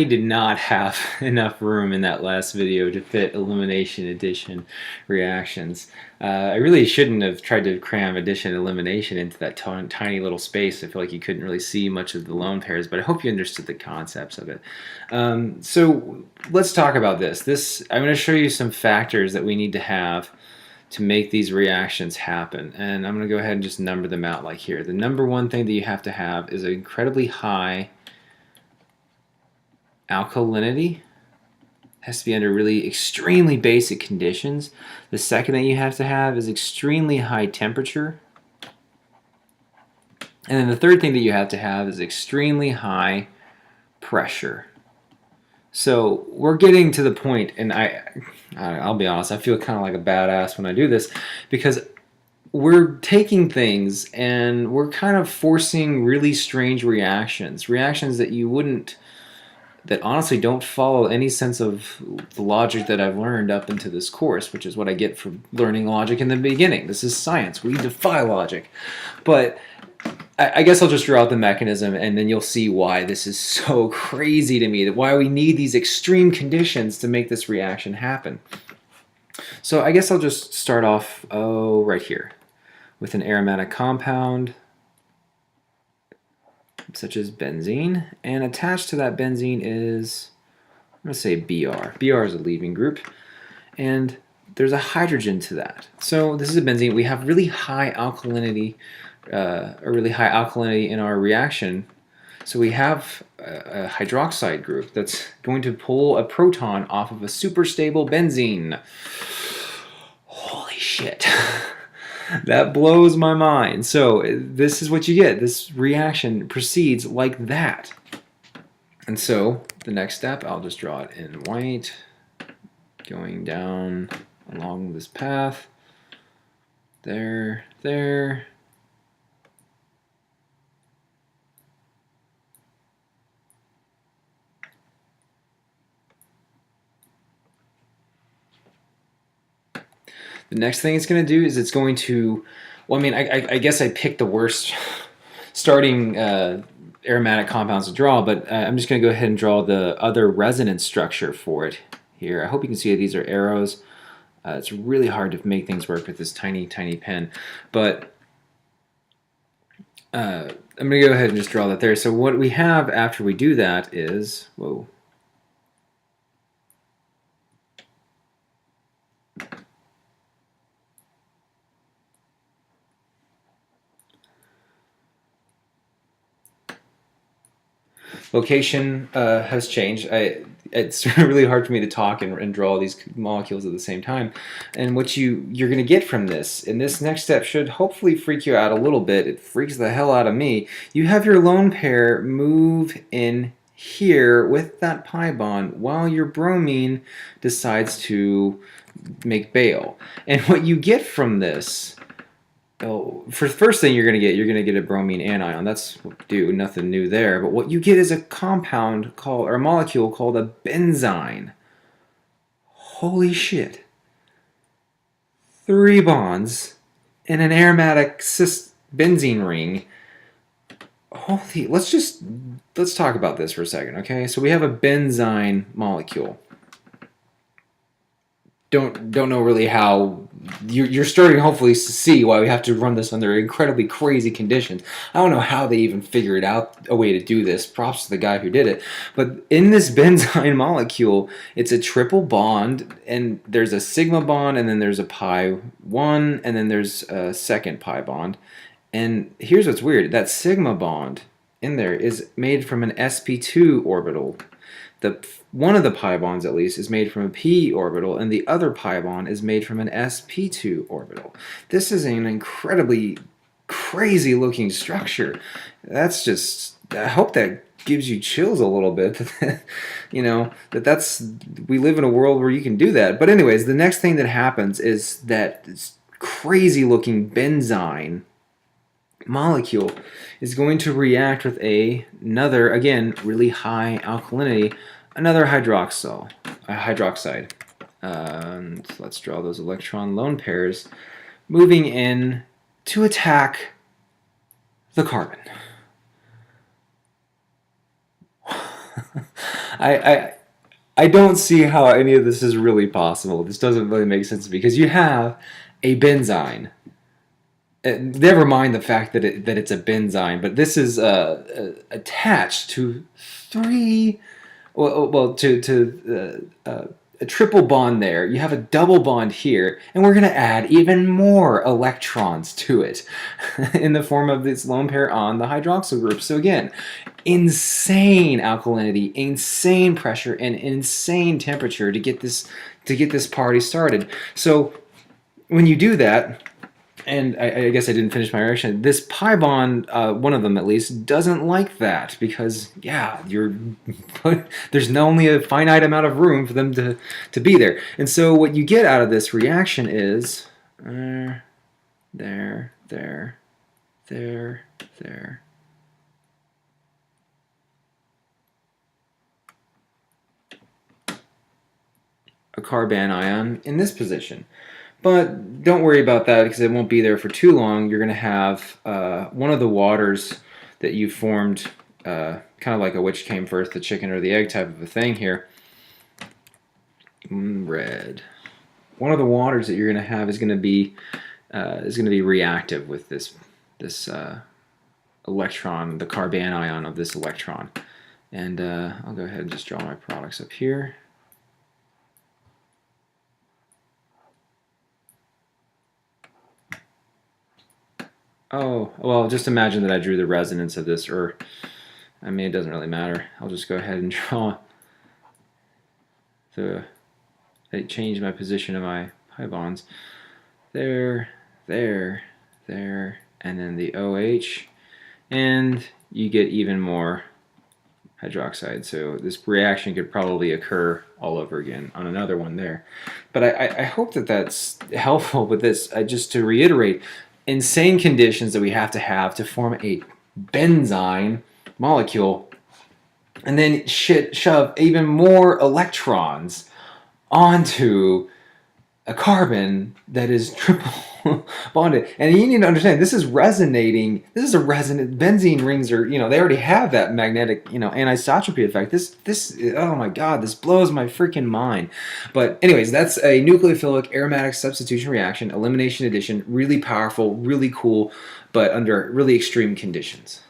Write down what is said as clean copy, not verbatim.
did not have enough room in that last video to fit elimination addition reactions. I really shouldn't have tried to cram addition and elimination into that tiny little space. I feel like you couldn't really see much of the lone pairs, but I hope you understood the concepts of it. So let's talk about this. I'm going to show you some factors that we need to have to make these reactions happen. And I'm going to go ahead and just number them out like here. The number one thing that you have to have is an incredibly high alkalinity. Has to be under really extremely basic conditions. The second that you have to have is extremely high temperature. And then the third thing that you have to have is extremely high pressure. So we're getting to the point, and I'll be honest, I feel kind of like a badass when I do this, because we're taking things and we're kind of forcing really strange reactions that you wouldn't, that honestly don't follow any sense of the logic that I've learned up into this course, which is what I get for learning logic in the beginning. This is science. We defy logic. But I guess I'll just draw out the mechanism, and then you'll see why this is so crazy to me, that why we need these extreme conditions to make this reaction happen. So I guess I'll just start off, right here, with an aromatic compound such as benzene, and attached to that benzene is, I'm going to say Br. Br is a leaving group, and there's a hydrogen to that. So this is a benzene. We have really high alkalinity, in our reaction. So we have a hydroxide group that's going to pull a proton off of a super stable benzene. Holy shit. That blows my mind. So this is what you get. This reaction proceeds like that. And so the next step, I'll just draw it in white, going down along this path. There. The next thing it's going to do is it's going to, well, I mean, I guess I picked the worst starting aromatic compounds to draw, but I'm just going to go ahead and draw the other resonance structure for it here. I hope you can see that these are arrows. It's really hard to make things work with this tiny pen, but I'm going to go ahead and just draw that there. So what we have after we do that is, whoa. Location has changed. It's really hard for me to talk and draw these molecules at the same time. And what you're going to get from this, and this next step should hopefully freak you out a little bit. It freaks the hell out of me. You have your lone pair move in here with that pi bond while your bromine decides to make bail. And what you get from this, oh, for the first thing you're going to get a bromine anion. That's nothing new there. But what you get is a compound called, or a molecule called a benzyne. Holy shit. 3 bonds in an aromatic benzene ring. Holy, let's talk about this for a second, okay? So we have a benzyne molecule. Don't know really how you're starting hopefully to see why we have to run this under incredibly crazy conditions. I don't know how they even figured out a way to do this. Props to the guy who did it. But in this benzyne molecule, it's a triple bond, and there's a sigma bond, and then there's a pi 1, and then there's a second pi bond. And here's what's weird. That sigma bond in there is made from an sp2 orbital. One of the pi bonds, at least, is made from a p orbital, and the other pi bond is made from an sp2 orbital. This is an incredibly crazy looking structure. That's just, I hope that gives you chills a little bit. You know, we live in a world where you can do that. But anyways, the next thing that happens is that this crazy looking benzyne molecule is going to react with another, again, really high alkalinity, another hydroxide. So let's draw those electron lone pairs moving in to attack the carbon. I, I I don't see how any of this is really possible. This doesn't really make sense because you have a benzene. Never mind the fact that it's a benzene, but this is attached to three. Well, a triple bond there. You have a double bond here, and we're going to add even more electrons to it in the form of this lone pair on the hydroxyl group. So again, insane alkalinity, insane pressure, and insane temperature to get this party started. So when you do that, and I guess I didn't finish my reaction. This pi bond, one of them at least, doesn't like that because, yeah, there's only a finite amount of room for them to be there. And so what you get out of this reaction is there, there, there, there. A carbon ion in this position. But don't worry about that because it won't be there for too long. You're going to have one of the waters that you formed, kind of like a which came first, the chicken or the egg type of a thing here. Red. One of the waters that you're going to have is going to be reactive with this electron, the carbon ion of this electron. And I'll go ahead and just draw my products up here. Oh, well, just imagine that I drew the resonance of this, or, I mean, it doesn't really matter. I'll just go ahead and draw change my position of my pi bonds. There, there, there, and then the OH, and you get even more hydroxide. So this reaction could probably occur all over again on another one there. But I hope that that's helpful with this. Just to reiterate, insane conditions that we have to form a benzene molecule, and then shove even more electrons onto a carbon that is triple bonded. And you need to understand, this is resonating. This is a resonant. Benzene rings are, they already have that magnetic, anisotropy effect. This, oh my God, this blows my freaking mind. But anyways, that's a nucleophilic aromatic substitution reaction, elimination addition, really powerful, really cool, but under really extreme conditions.